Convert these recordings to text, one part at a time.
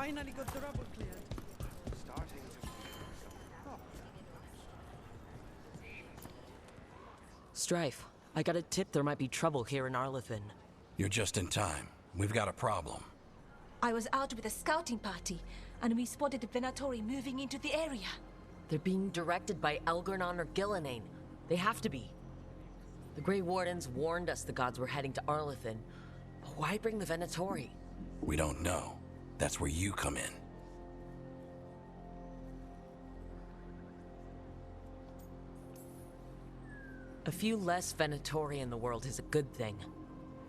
finally got the rubble cleared. Starting to... Strife, I got a tip there might be trouble here in Arlithen. You're just in time. We've got a problem. I was out with a scouting party, and we spotted the Venatori moving into the area. They're being directed by Elvhenan or Gillenane. They have to be. The Grey Wardens warned us the gods were heading to Arlithen. But why bring the Venatori? We don't know. That's where you come in. A few less Venatori in the world is a good thing.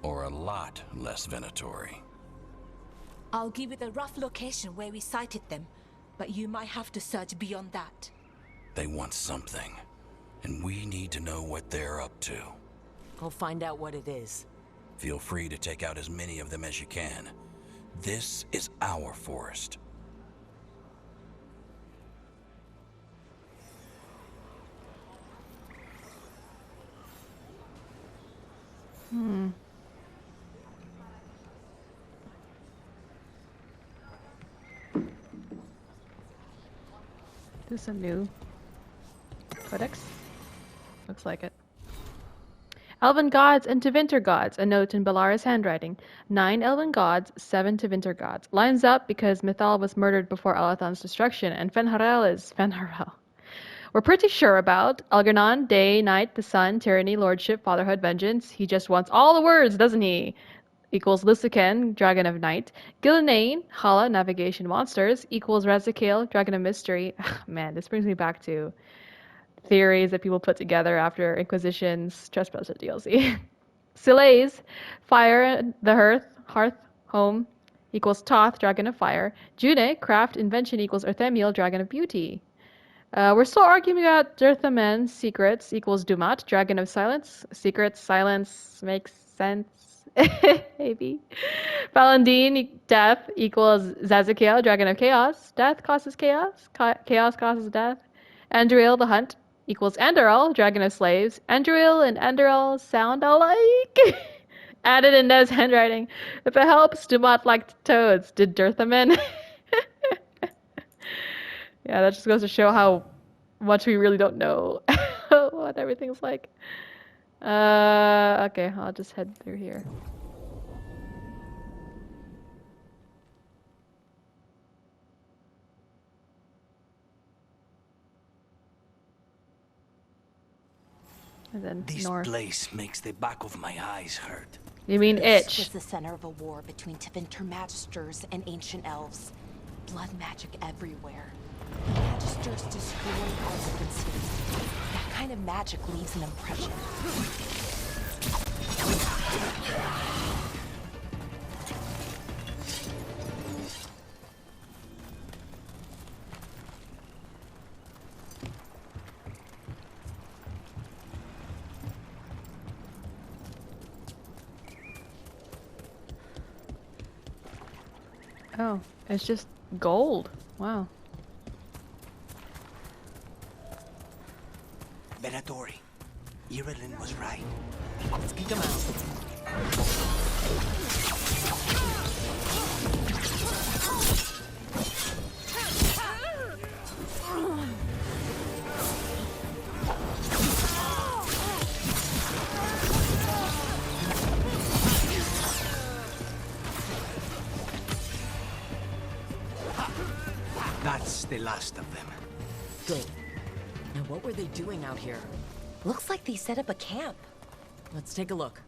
Or a lot less Venatori. I'll give you the rough location where we sighted them, but you might have to search beyond that. They want something, and we need to know what they're up to. I'll find out what it is. Feel free to take out as many of them as you can. This is our forest. Do some new codex. Looks like it. Elven gods and Tevinter gods. A note in Bellara's handwriting. 9 Elven gods, 7 Tevinter gods. Lines up because Mythal was murdered before Alathan's destruction, and Fenharel is Fenharel. We're pretty sure about Elvhenan, day, night, the sun, tyranny, lordship, fatherhood, vengeance. He just wants all the words, doesn't he? Equals Lusican, dragon of night. Gillenane, Hala, navigation monsters. Equals Razikale, dragon of mystery. Man, this brings me back to theories that people put together after Inquisition's Trespasser DLC. Silays, fire, the hearth, home. Equals Toth, dragon of fire. June, craft, invention. Equals Arthemiel, dragon of beauty. We're still arguing about Dirthamen, secrets. Equals Dumat, dragon of silence. Secrets, silence, makes sense. Maybe. Valandine, death. Equals Zazikale, dragon of chaos. Death causes chaos. Chaos causes death. Andriel, the hunt. Equals Andoril, dragon of slaves. Andriel and Andoril sound alike. Added in Ned's handwriting. If it helps, Dumat liked toads. Did Dirthamen? Yeah, that just goes to show how much we really don't know what everything's like. Okay, I'll just head through here. And then This north. place makes the back of my eyes hurt. You mean This itch? was the center of a war between Tevinter magisters and ancient elves. Blood magic everywhere. Magisters destroyed Arlithen cities. That kind of magic leaves an impression. Oh, it's just gold. Wow. Venatori. Irilin was right. Let's kick him out. That's the last of them. Good. Now what were they doing out here? Looks like they set up a camp. Let's take a look.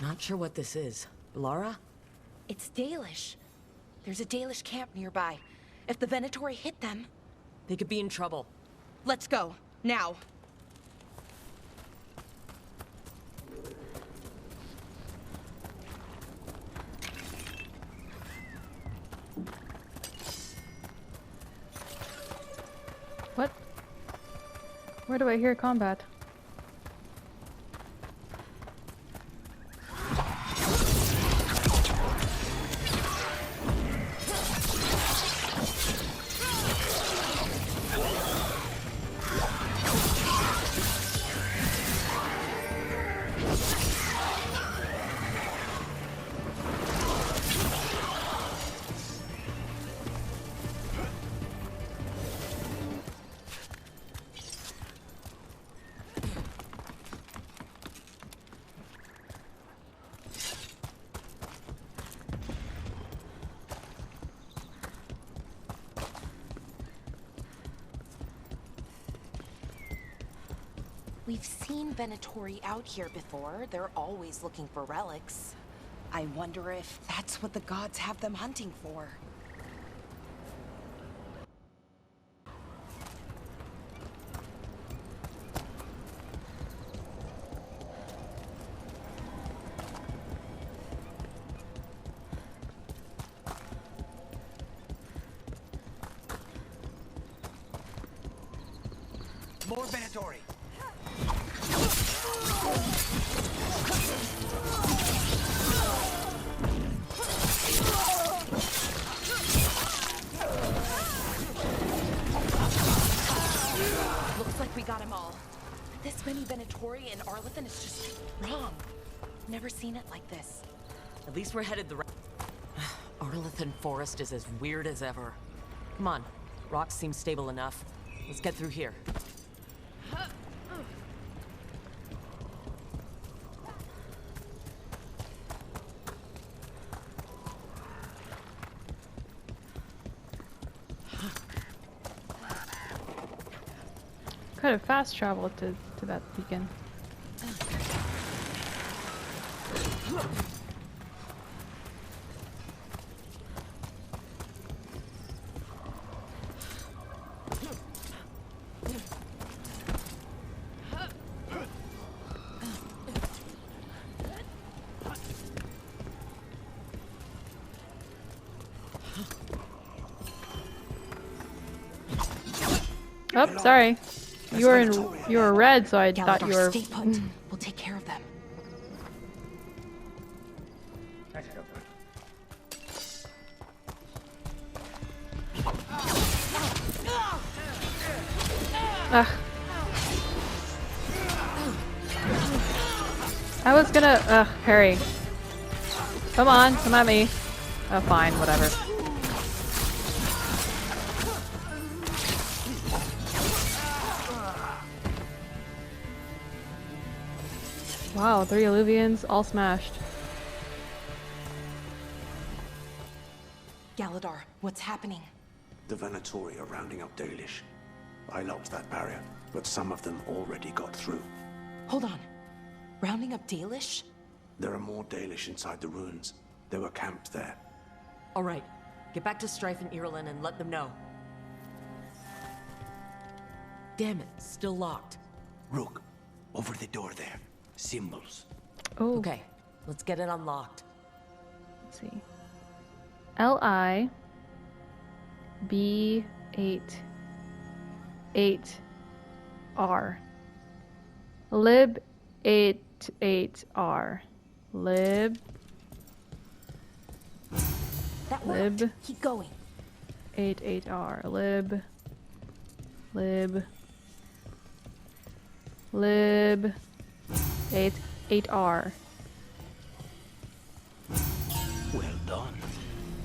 Not sure what this is. Bellara? It's Dalish. There's a Dalish camp nearby. If the Venatori hit them... They could be in trouble. Let's go. Now. What? Where do I hear combat? We've seen Venatori out here before. They're always looking for relics. I wonder if that's what the gods have them hunting for. More Venatori. Looks like we got them all. This many Venatori in Arlithen is just wrong. Never seen it like this. At least we're headed the right. Arlithen Forest is as weird as ever. Come on, rocks seem stable enough. Let's get through here. Could have fast traveled to that beacon. Oh, sorry. You were red, so I thought you were. Stay put. We'll take care of them. Ugh. I was gonna. Ugh, Harry. Come on, come at me. Oh, fine, whatever. Wow, 3 Alluvians, all smashed. Galadar, what's happening? The Venatori are rounding up Dalish. I locked that barrier, but some of them already got through. Hold on. Rounding up Dalish? There are more Dalish inside the ruins. They were camped there. All right, get back to Strife and Irulan and let them know. Damn it, still locked. Rook, over the door there. Symbols. Oh, Okay, let's get it unlocked. let's see. Li B8 8R lib 88R lib That worked. Lib. Keep going. 88R lib 8R. Well done.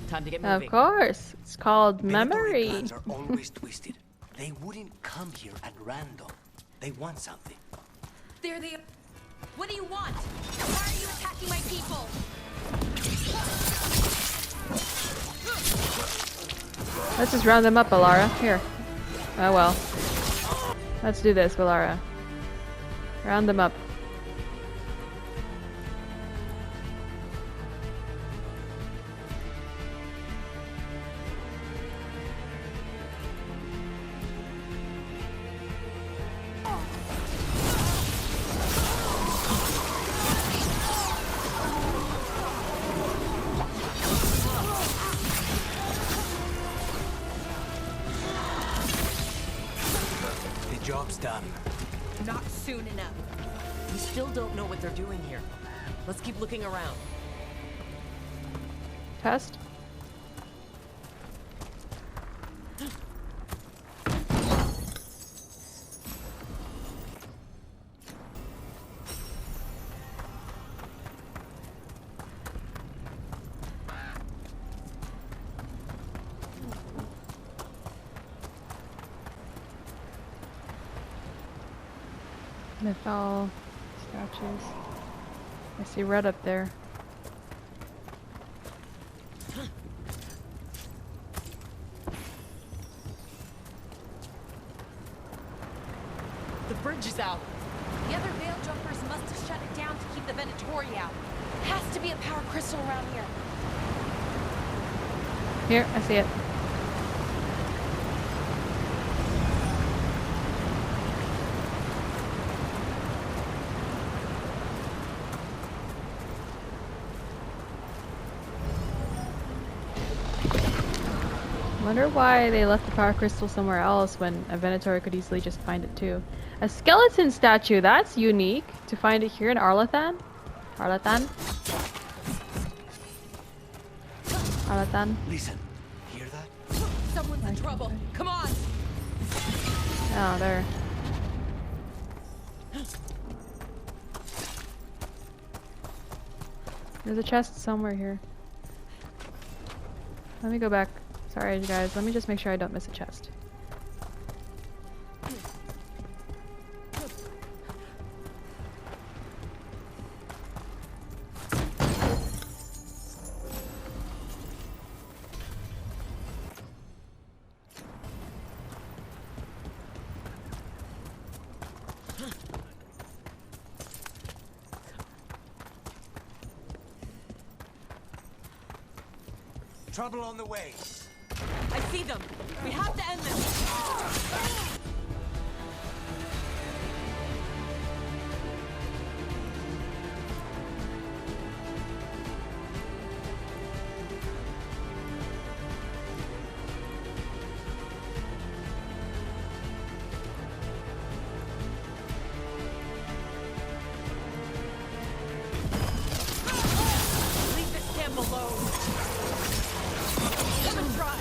Time to get moving. Of course, it's called Venatori memory. plans are always twisted. They wouldn't come here at random. They want something. They're the... What do you want? Why are you attacking my people? Let's just round them up, Bellara. Here. Oh well. Let's do this, Bellara. Round them up. The job's done. Not soon enough. We still don't know what they're doing here. Let's keep looking around. Test. Mythal statues. I see red up there. The bridge is out. The other veil jumpers must have shut it down to keep the Venatori out. Has to be a power crystal around here. Here, I see it. Wonder why they left the power crystal somewhere else when a Venatori could easily just find it too. A skeleton statue, that's unique. To find it here in Arlathan? Arlathan? Arlathan? Listen, hear that? Someone's in trouble. Come on. Oh, there. There's a chest somewhere here. Let me go back. Sorry, guys. Let me just make sure I don't miss a chest. Trouble on the way. I see them. We have to end this. Leave this camp alone. Come and try.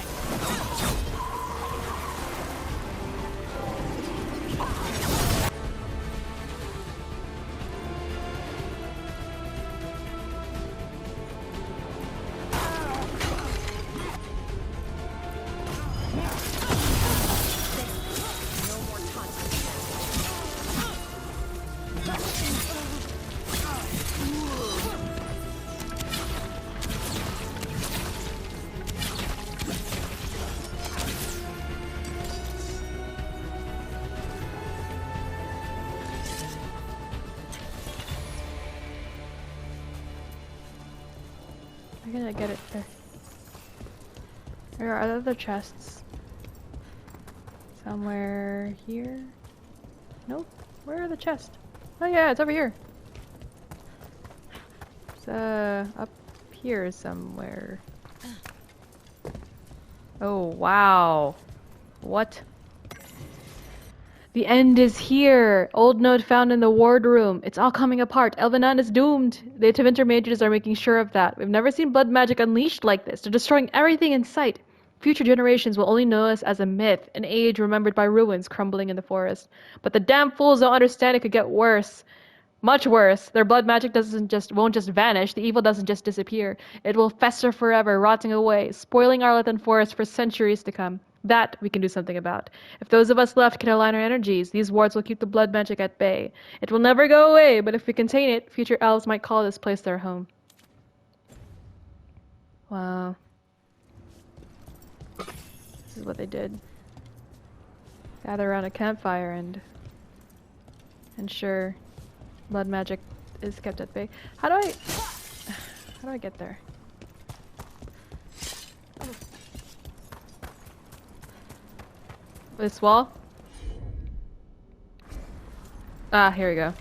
I'm gonna get it there. There are other chests. Somewhere here? Nope. Where are the chests? Oh yeah, it's over here. It's up here somewhere. Oh wow. What? The end is here! Old note found in the ward room. It's all coming apart. Elvhenan is doomed. The Tevinter mages are making sure of that. We've never seen blood magic unleashed like this. They're destroying everything in sight. Future generations will only know us as a myth, an age remembered by ruins crumbling in the forest. But the damn fools don't understand it could get worse. Much worse. Their blood magic won't just vanish. The evil doesn't just disappear. It will fester forever, rotting away, spoiling Arlathan Forest for centuries to come. That we can do something about. If those of us left can align our energies, these wards will keep the blood magic at bay. It will never go away, but if we contain it, future elves might call this place their home. Wow. This is what they did. Gather around a campfire and ensure blood magic is kept at bay. How do I get there? This wall? Ah, here we go.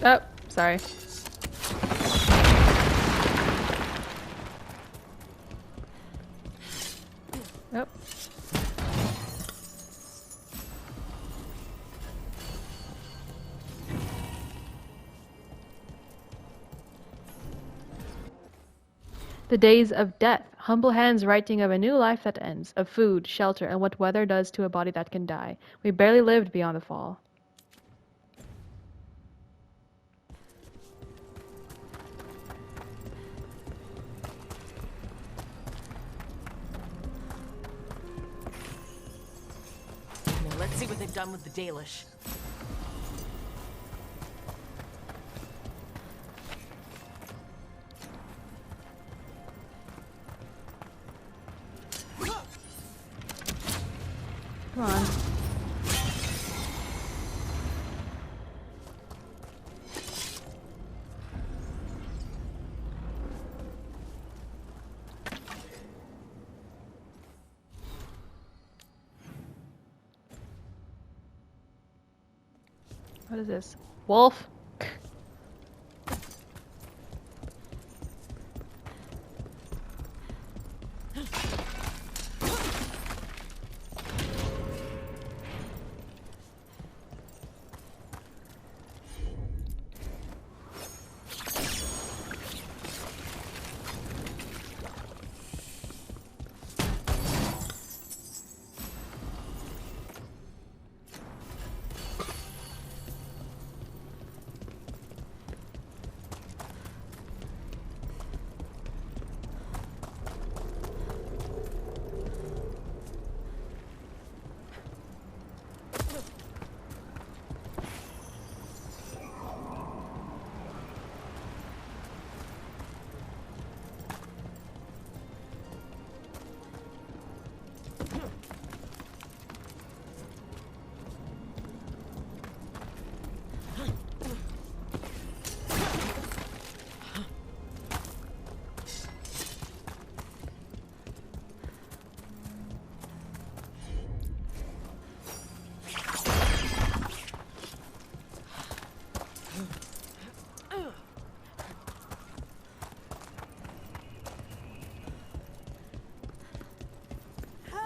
Oh, sorry. Oh. The days of death, humble hands writing of a new life that ends, of food, shelter, and what weather does to a body that can die. We barely lived beyond the fall. Now let's see what they've done with the Dalish. Come on. What is this? Wolf?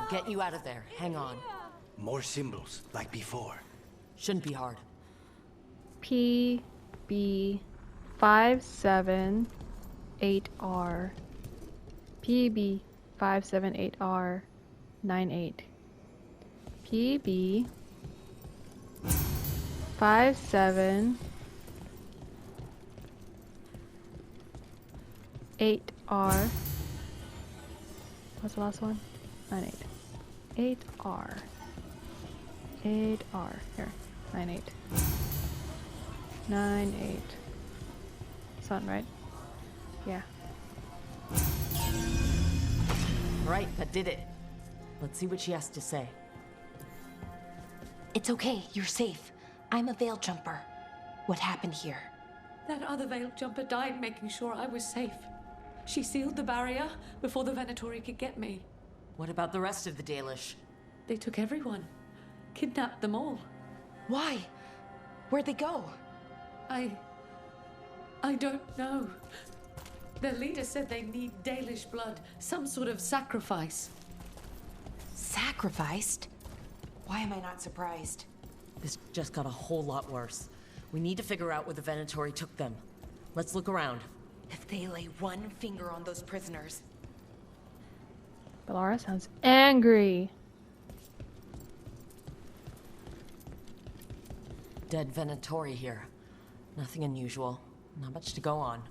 Get you out of there. Hang on. More symbols, like before. Shouldn't be hard. PB578R. PB578R 98. PB 578R. What's the last one? 98. 8R. 8R. Here. 98. 98. Sound right? Yeah. Right, that did it. Let's see what she has to say. It's okay, you're safe. I'm a veil jumper. What happened here? That other veil jumper died making sure I was safe. She sealed the barrier before the Venatori could get me. What about the rest of the Dalish? They took everyone. Kidnapped them all. Why? Where'd they go? I don't know. Their leader said they need Dalish blood, some sort of sacrifice. Sacrificed? Why am I not surprised? This just got a whole lot worse. We need to figure out where the Venatori took them. Let's look around. If they lay one finger on those prisoners... Bellara sounds angry. Dead Venatori here. Nothing unusual. Not much to go on.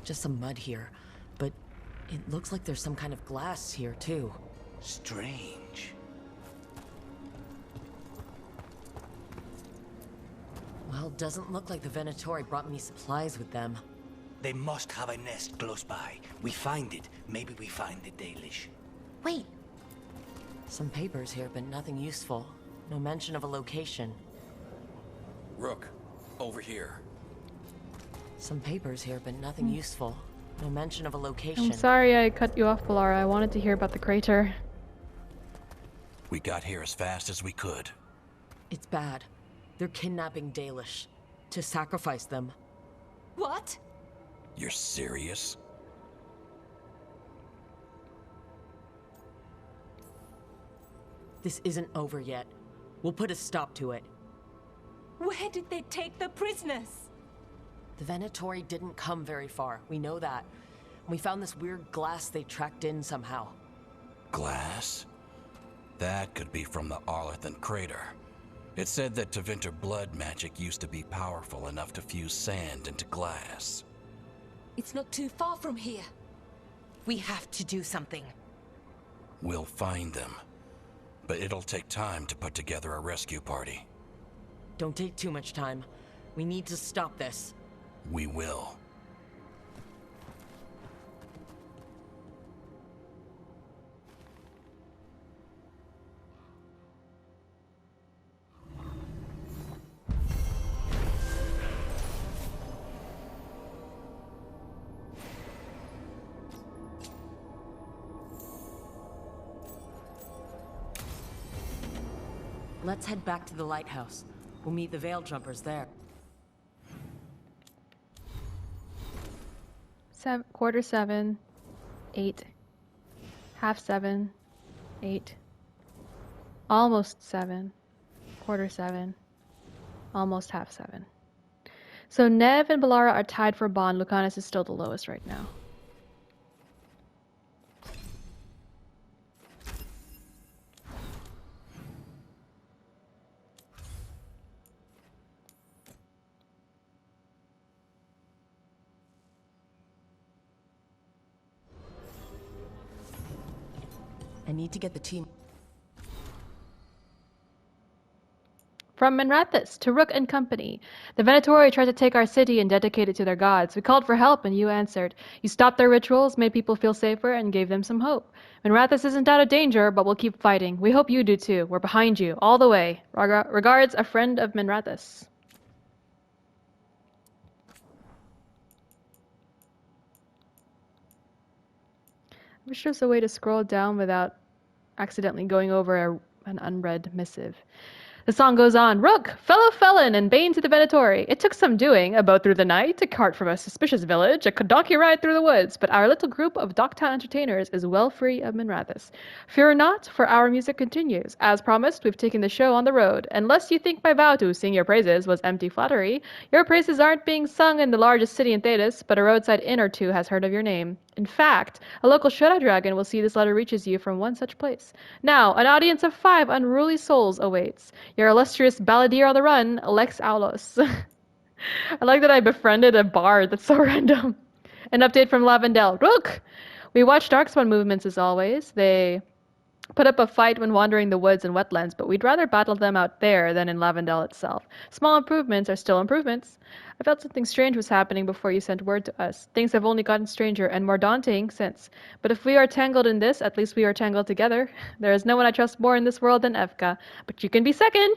Just some mud here, but it looks like there's some kind of glass here too. Strange. Well, doesn't look like the Venatori brought any supplies with them. They must have a nest close by. We find it. Maybe we find the Dalish. Wait, Some papers here, but nothing useful. No mention of a location. Rook, over here. Some papers here, but nothing useful. No mention of a location. I'm sorry I cut you off, Bellara. I wanted to hear about the crater. We got here as fast as we could. It's bad. They're kidnapping Dalish. To sacrifice them. what? You're serious? This isn't over yet. We'll put a stop to it. Where did they take the prisoners? The Venatori didn't come very far. We know that. We found this weird glass they tracked in somehow. Glass? That could be from the Arlithan crater. It said that Tevinter blood magic used to be powerful enough to fuse sand into glass. It's not too far from here. We have to do something. We'll find them. But it'll take time to put together a rescue party. Don't take too much time. We need to stop this. We will. Let's head back to the lighthouse. We'll meet the Veil Jumpers there. 7:45, 8, half 7, 8, almost 7, 7:15, almost half 7. So Nev and Bellara are tied for bond. Lucanus is still the lowest right now. I need to get the team. From Minrathous to Rook and Company. The Venatori tried to take our city and dedicate it to their gods. We called for help and you answered. You stopped their rituals, made people feel safer, and gave them some hope. Minrathous isn't out of danger, but we'll keep fighting. We hope you do too. We're behind you, all the way. Regards, a friend of Minrathous. I wish there was a way to scroll down without accidentally going over an unread missive. The song goes on. Rook, fellow felon, and bane to the Venatori. It took some doing, a boat through the night, a cart from a suspicious village, a donkey ride through the woods, but our little group of Docktown entertainers is well free of Minrathous. Fear not, for our music continues. As promised, we've taken the show on the road. Unless you think my vow to sing your praises was empty flattery, your praises aren't being sung in the largest city in Thedas, but a roadside inn or two has heard of your name. In fact, a local shadow dragon will see this letter reaches you from one such place. Now, an audience of 5 unruly souls awaits. Your illustrious balladeer on the run, Lex Aulos. I like that I befriended a bard. That's so random. An update from Lavendel. Rook! We watch Darkspawn movements as always. They put up a fight when wandering the woods and wetlands, but we'd rather battle them out there than in Lavendel itself. Small improvements are still improvements. I felt something strange was happening before you sent word to us. Things have only gotten stranger and more daunting since. But if we are tangled in this, at least we are tangled together. There is no one I trust more in this world than Evka. But you can be second!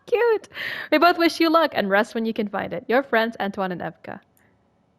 Cute! We both wish you luck and rest when you can find it. Your friends, Antoine and Evka.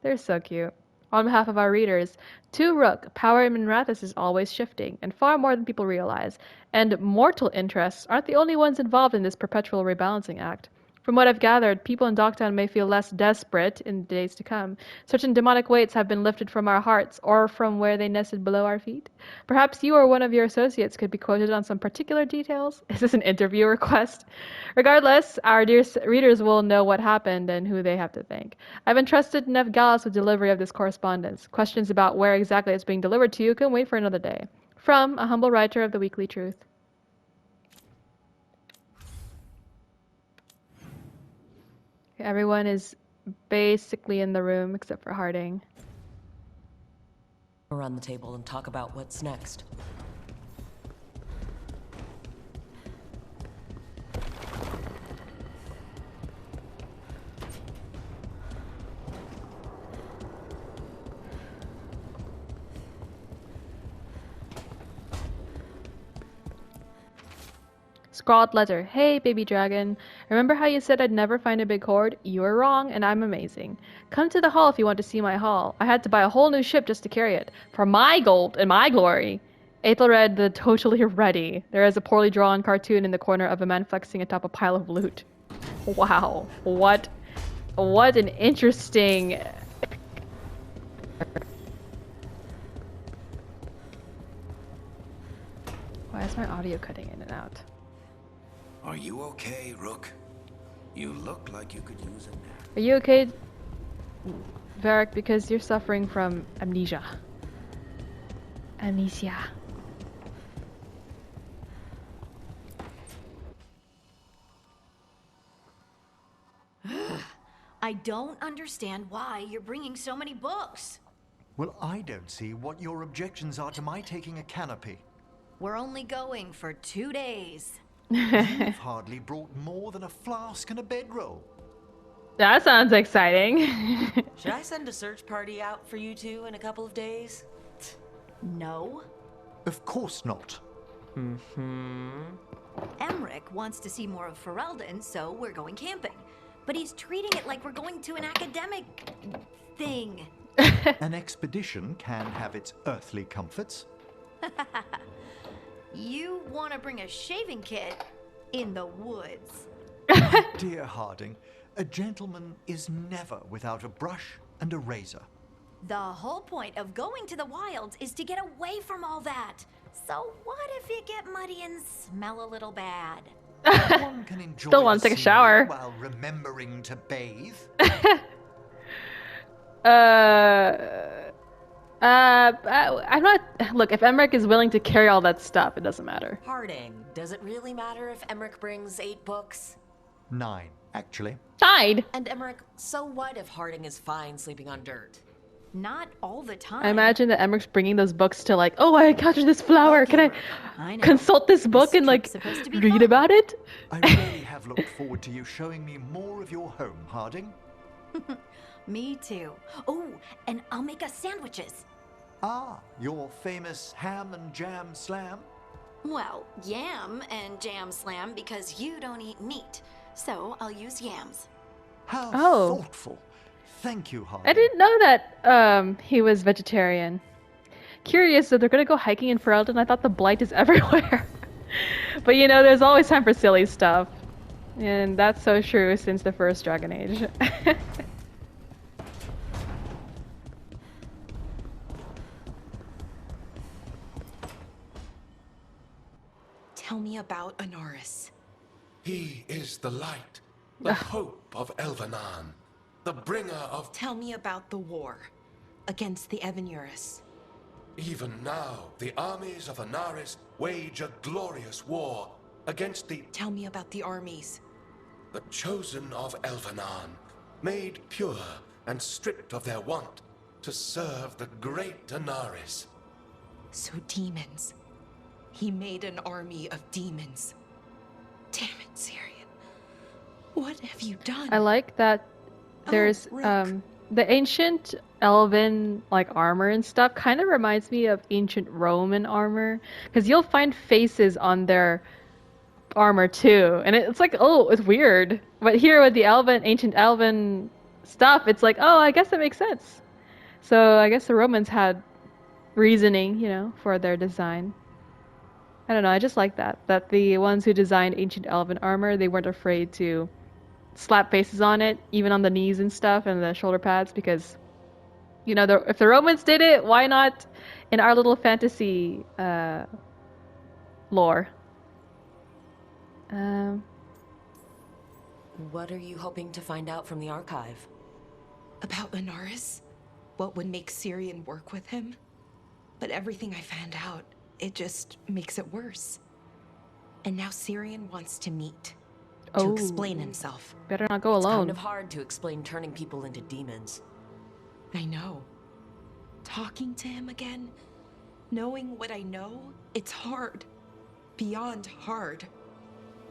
They're so cute. On behalf of our readers, to Rook, power in Minrathous is always shifting, and far more than people realize. And mortal interests aren't the only ones involved in this perpetual rebalancing act. From what I've gathered, people in Docktown may feel less desperate in the days to come. Certain demonic weights have been lifted from our hearts, or from where they nested below our feet. Perhaps you or one of your associates could be quoted on some particular details. Is this an interview request? Regardless, our dear readers will know what happened and who they have to thank. I've entrusted Nev Gallus with delivery of this correspondence. Questions about where exactly it's being delivered to you can wait for another day. From a humble writer of the Weekly Truth. Everyone is basically in the room except for Harding. Around the table and talk about what's next. Scrawled letter. Hey, baby dragon. Remember how you said I'd never find a big hoard? You were wrong, and I'm amazing. Come to the hall if you want to see my haul. I had to buy a whole new ship just to carry it. For my gold and my glory. Aethelred the totally ready. There is a poorly drawn cartoon in the corner of a man flexing atop a pile of loot. Wow. What an interesting... Why is my audio cutting in and out? Are you okay, Rook? You look like you could use a nap. Are you okay, Varric? Because you're suffering from amnesia. Amnesia. I don't understand why you're bringing so many books. Well, I don't see what your objections are to my taking a canopy. We're only going for 2 days. You've hardly brought more than a flask and a bedroll. That sounds exciting. Should I send a search party out for you two in a couple of days? No. Of course not. Emmrich wants to see more of Ferelden, so we're going camping. But he's treating it like we're going to an academic thing. An expedition can have its earthly comforts. You want to bring a shaving kit? In the woods. Dear Harding, a gentleman is never without a brush and a razor. The whole point of going to the wilds is to get away from all that. So what if you get muddy and smell a little bad? One can enjoy Still want to the take a scenery shower. while remembering to bathe. I'm not. Look, if Emmrich is willing to carry all that stuff, it doesn't matter. Harding, does it really matter if Emmrich brings 8 books? 9, actually. Died. And Emmrich, so what if Harding is fine sleeping on dirt? Not all the time. I imagine that Emmerich's bringing those books to like, oh, I captured this flower. Can I consult this book and like read about it? I really have looked forward to you showing me more of your home, Harding. Me too. Oh, and I'll make us sandwiches. Ah, your famous ham and jam slam? Well, yam and jam slam because you don't eat meat. So I'll use yams. How Oh. thoughtful. Thank you, Harding. I didn't know that he was vegetarian. Curious that they're gonna go hiking in Ferelden. I thought the blight is everywhere. But you know, there's always time for silly stuff. And that's so true since the first Dragon Age. Tell me about Anaris. He is the light, the hope of Elvhenan, the bringer of... Tell me about the war against the Evenuris. Even now, the armies of Anaris wage a glorious war against the... Tell me about the armies. The chosen of Elvhenan, made pure and stripped of their want to serve the great Anaris. So demons. He made an army of demons. Damn it, Syrian. What have you done? I like that there's the ancient Elven like armor and stuff kind of reminds me of ancient Roman armor because you'll find faces on their armor too, and it's like, oh, it's weird. But here with the ancient Elven stuff, it's like, oh, I guess that makes sense. So I guess the Romans had reasoning, you know, for their design. I don't know, I just like that the ones who designed ancient Elven armor, they weren't afraid to slap faces on it, even on the knees and stuff and the shoulder pads, because, you know, if the Romans did it, why not in our little fantasy lore? What are you hoping to find out from the archive? About Anaris? What would make Syrian work with him? But everything I found out, it just makes it worse. And now Syrian wants to meet. To explain himself. Better not go alone. It's kind of hard to explain turning people into demons. I know. Talking to him again, knowing what I know, it's hard. Beyond hard.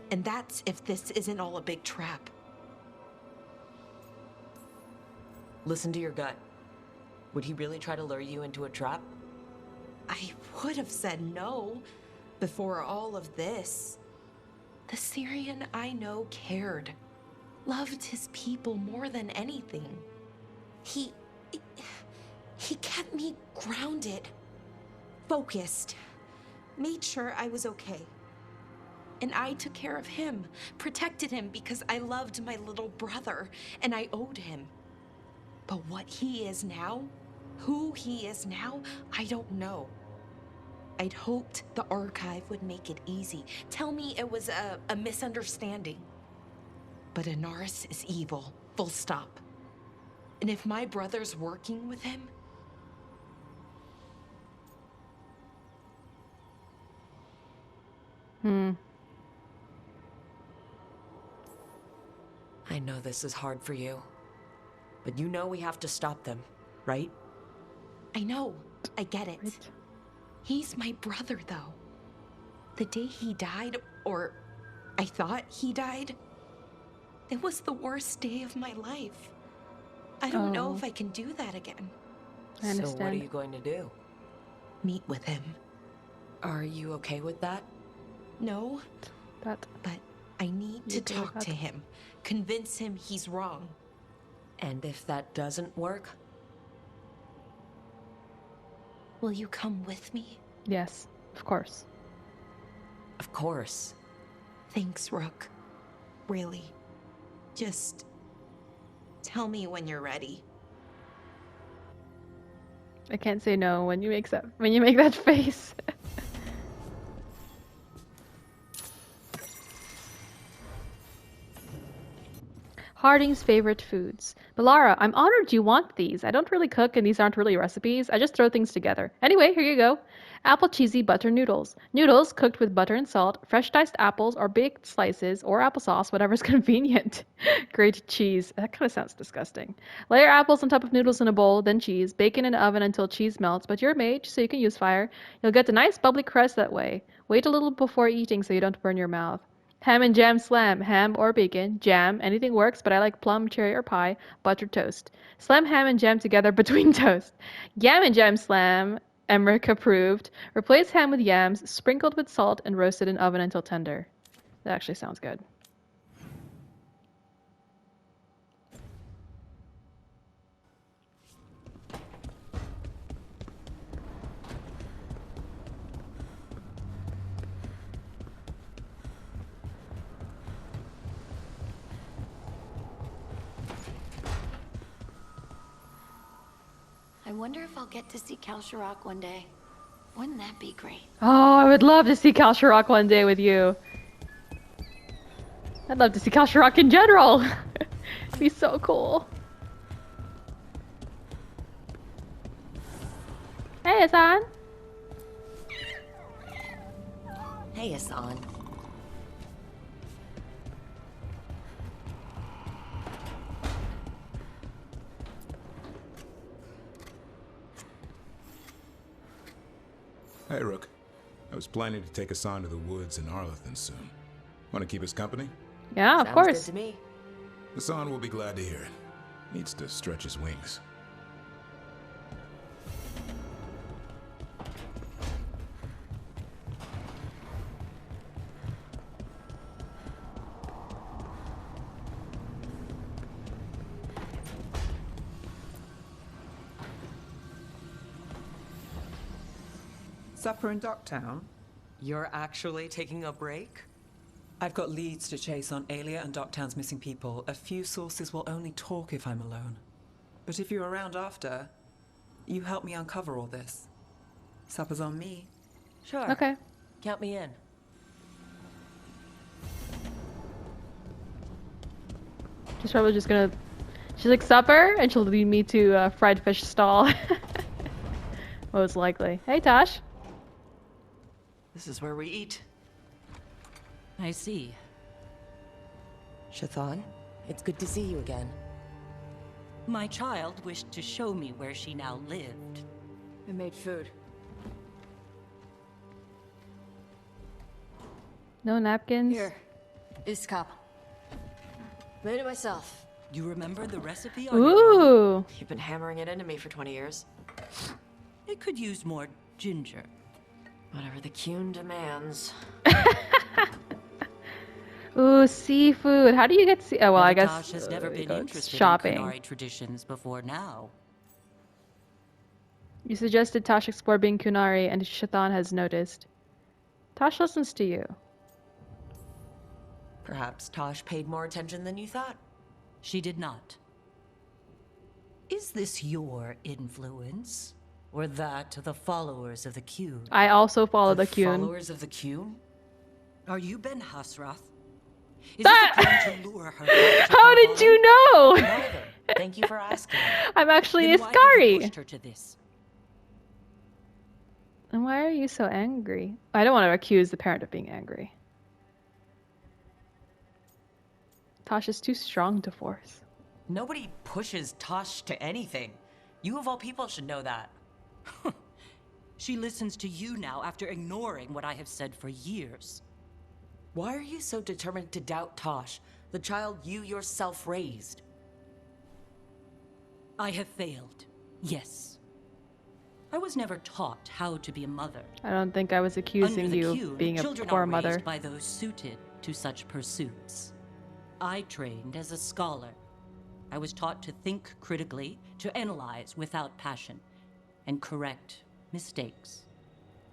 And that's if this isn't all a big trap. Listen to your gut. Would he really try to lure you into a trap? I would have said no before all of this. The Syrian I know cared. Loved his people more than anything. He kept me grounded. Focused. Made sure I was okay. And I took care of him. Protected him because I loved my little brother. And I owed him. But what he is now, who he is now, I don't know. I'd hoped the archive would make it easy. Tell me it was a misunderstanding. But Anaris is evil, full stop. And if my brother's working with him... I know this is hard for you. But you know we have to stop them, right? I know. I get it. Right. He's my brother, though. The day he died, or I thought he died, it was the worst day of my life. I don't know if I can do that again. I understand. So what are you going to do? Meet with him. Are you okay with that? No. But I need to talk to him. Convince him he's wrong. And if that doesn't work? Will you come with me? Yes, of course. Of course. Thanks, Rook. Really. Just tell me when you're ready. I can't say no when you make that face. Harding's favorite foods. Bellara, I'm honored you want these. I don't really cook and these aren't really recipes. I just throw things together. Anyway, here you go. Apple cheesy butter noodles. Noodles cooked with butter and salt, fresh diced apples or baked slices or applesauce, whatever's convenient. Grated cheese. That kind of sounds disgusting. Layer apples on top of noodles in a bowl, then cheese. Bake in an oven until cheese melts, but you're a mage, so you can use fire. You'll get a nice bubbly crust that way. Wait a little before eating so you don't burn your mouth. Ham and jam slam, ham or bacon, jam, anything works, but I like plum, cherry, or pie, buttered toast. Slam ham and jam together between toast. Yam and jam slam, Emmrich approved. Replace ham with yams, sprinkled with salt, and roasted in oven until tender. That actually sounds good. I wonder if I'll get to see Kalsharok one day. Wouldn't that be great? Oh, I would love to see Kalsharok one day with you. I'd love to see Kalsharok in general. It'd be so cool. Hey, Hassan. Hey, Hassan. Hey, Rook. I was planning to take Hassan to the woods in Arlithan soon. Want to keep us company? Yeah, of course. Sounds good to me. Hassan will be glad to hear it. Needs to stretch his wings. Supper in Docktown? You're actually taking a break? I've got leads to chase on Aelia and Docktown's missing people. A few sources will only talk if I'm alone. But if you're around after, you help me uncover all this. Supper's on me. Sure. Okay. Count me in. She's probably just gonna... She's like, supper? And she'll lead me to a fried fish stall. Most likely. Hey, Taash. This is where we eat. I see. Shathann, it's good to see you again. My child wished to show me where she now lived. I made food. No napkins? Here. This cup. Made it myself. You remember the recipe on your own? Ooh. You've been hammering it into me for 20 years. It could use more ginger. Whatever the Qun demands. Ooh, seafood. How do you get oh, well, I guess Taash has never been interested shopping. in Qunari traditions before now. You suggested Taash explore being Qunari, and Shathann has noticed. Taash listens to you. Perhaps Taash paid more attention than you thought. She did not. Is this your influence? Or that of the followers of the Qun? I also follow the Qun. Followers of the Qun? Are you Ben Hasrath? Is it a plan to lure her back to How did you know? Neither. Thank you for asking. I'm actually Then a why have you Skari. pushed her to this? And why are you so angry? I don't want to accuse the parent of being angry. Taash is too strong to force. Nobody pushes Taash to anything. You of all people should know that. She listens to you now after ignoring what I have said for years. Why are you so determined to doubt Taash, the child you yourself raised? I have failed, yes. I was never taught how to be a mother. I don't think I was accusing Under the you Qun, of being a children poor are mother. raised by those suited to such pursuits. I trained as a scholar. I was taught to think critically, to analyze without passion, and correct mistakes.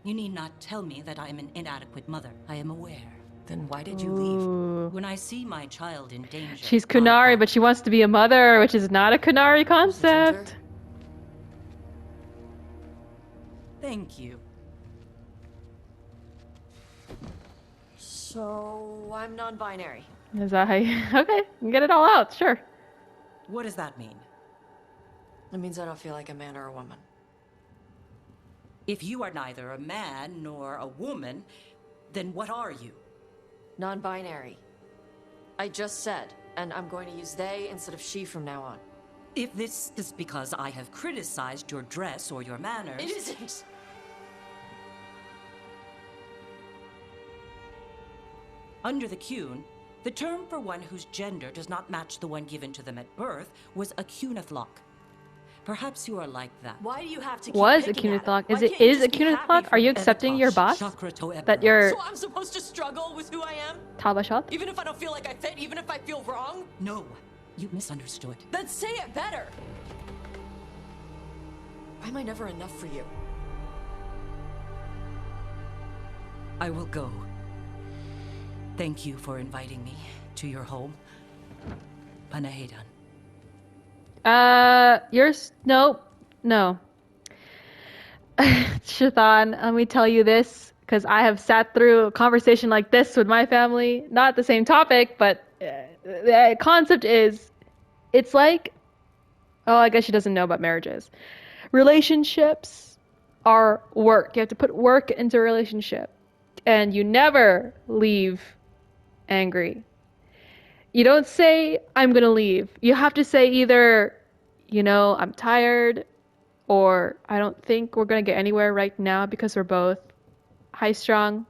You need not tell me that I am an inadequate mother. I am aware. Then why did you leave? When I see my child in danger. She's Kunari, but she wants to be a mother, which is not a Kunari concept. Thank you. So, I'm non-binary. Is that how you... Okay, get it all out, sure. What does that mean? It means I don't feel like a man or a woman. If you are neither a man nor a woman, then what are you? Non-binary. I just said, and I'm going to use they instead of she from now on. If this is because I have criticized your dress or your manners... It isn't! Under the Cune, the term for one whose gender does not match the one given to them at birth was a Cunithlock. Perhaps you are like that. Why do you have to keep Was a picking at Cunithlock? it? Is Why it can't you is a just be happy Cunithlock? for Are you me? accepting your boss? That you're So I'm supposed to struggle with who I am? Tabashat? Even if I don't feel like I fit, even if I feel wrong? No, you misunderstood. Then say it better! Why am I never enough for you? I will go. Thank you for inviting me to your home. Panahedan. No. Shathann, let me tell you this, because I have sat through a conversation like this with my family. Not the same topic, but the concept is, it's like, oh, I guess she doesn't know about marriages. Relationships are work. You have to put work into a relationship. And you never leave angry. You don't say, I'm gonna leave. You have to say either, I'm tired, or I don't think we're gonna get anywhere right now because we're both high-strung.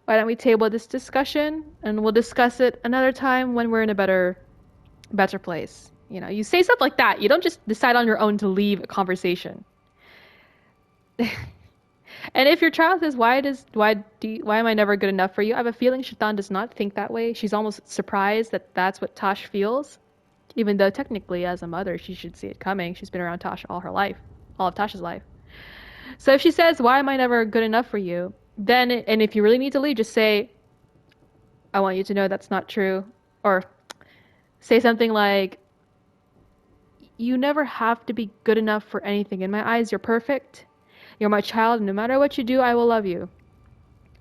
Why don't we table this discussion and we'll discuss it another time when we're in a better place. You say stuff like that. You don't just decide on your own to leave a conversation. And if your child says, why am I never good enough for you? I have a feeling Shathann does not think that way. She's almost surprised that that's what Taash feels. Even though technically as a mother, she should see it coming. She's been around Taash all her life. All of Tash's life. So if she says, why am I never good enough for you? Then, and if you really need to leave, just say, I want you to know that's not true. Or say something like, you never have to be good enough for anything. In my eyes, you're perfect. You're my child, and no matter what you do, I will love you.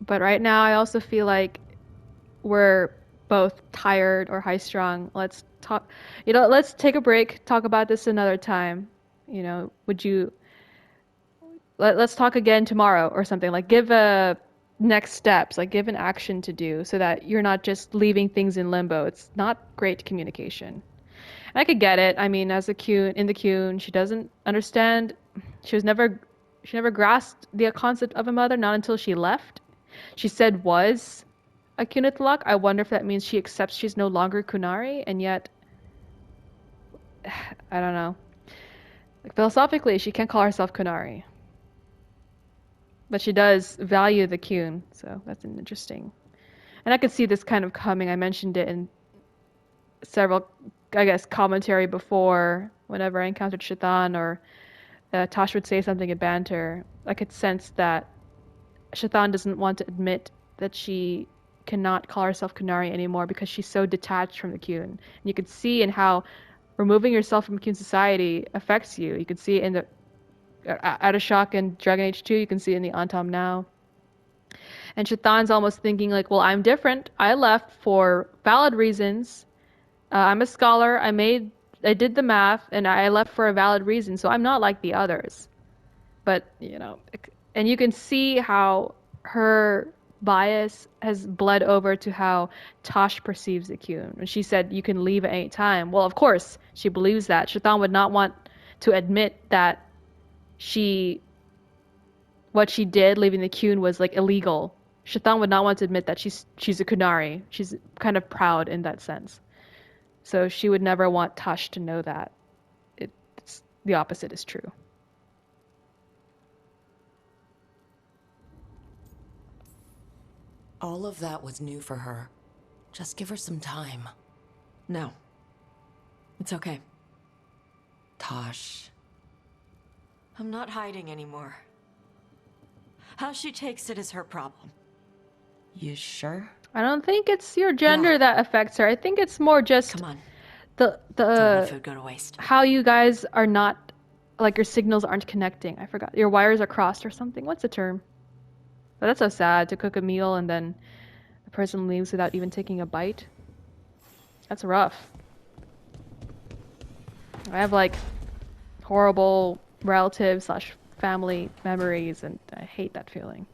But right now, I also feel like we're both tired or high-strung. Let's talk, let's take a break, talk about this another time. Let's talk again tomorrow or something. Like, give next steps, like give an action to do so that you're not just leaving things in limbo. It's not great communication. And I could get it. I mean, as in the Cune, she doesn't understand. She never grasped the concept of a mother, not until she left. She said was a Cunithlock. I wonder if that means she accepts she's no longer Kunari, and yet, I don't know. Like, philosophically, she can't call herself Kunari. But she does value the Cune, so that's an interesting. And I could see this kind of coming. I mentioned it in several, commentary before, whenever I encountered Shathann or Taash would say something in banter. I could sense that Shathann doesn't want to admit that she cannot call herself Kunari anymore because she's so detached from the Cune. And you could see in how removing yourself from Cune society affects you. You could see it in the Out of Shock and Dragon Age 2. You can see it in the Antom now. And Shathann's almost thinking like, well, I'm different. I left for valid reasons. I'm a scholar. I did the math, and I left for a valid reason, so I'm not like the others. But, and you can see how her bias has bled over to how Taash perceives the Cune. When she said, you can leave at any time. Well, of course, she believes that. Shathann would not want to admit that what she did, leaving the Cune, was, like, illegal. Shathann would not want to admit that she's a Kunari. She's kind of proud in that sense. So she would never want Taash to know that. The opposite is true. All of that was new for her. Just give her some time. No. It's okay. Taash. I'm not hiding anymore. How she takes it is her problem. You sure? I don't think it's your gender that affects her. I think it's more just the Don't let food go to waste. how you guys are not, like, your signals aren't connecting. I forgot. Your wires are crossed or something. What's the term? But that's so sad to cook a meal and then the person leaves without even taking a bite. That's rough. I have like horrible relative/family memories and I hate that feeling.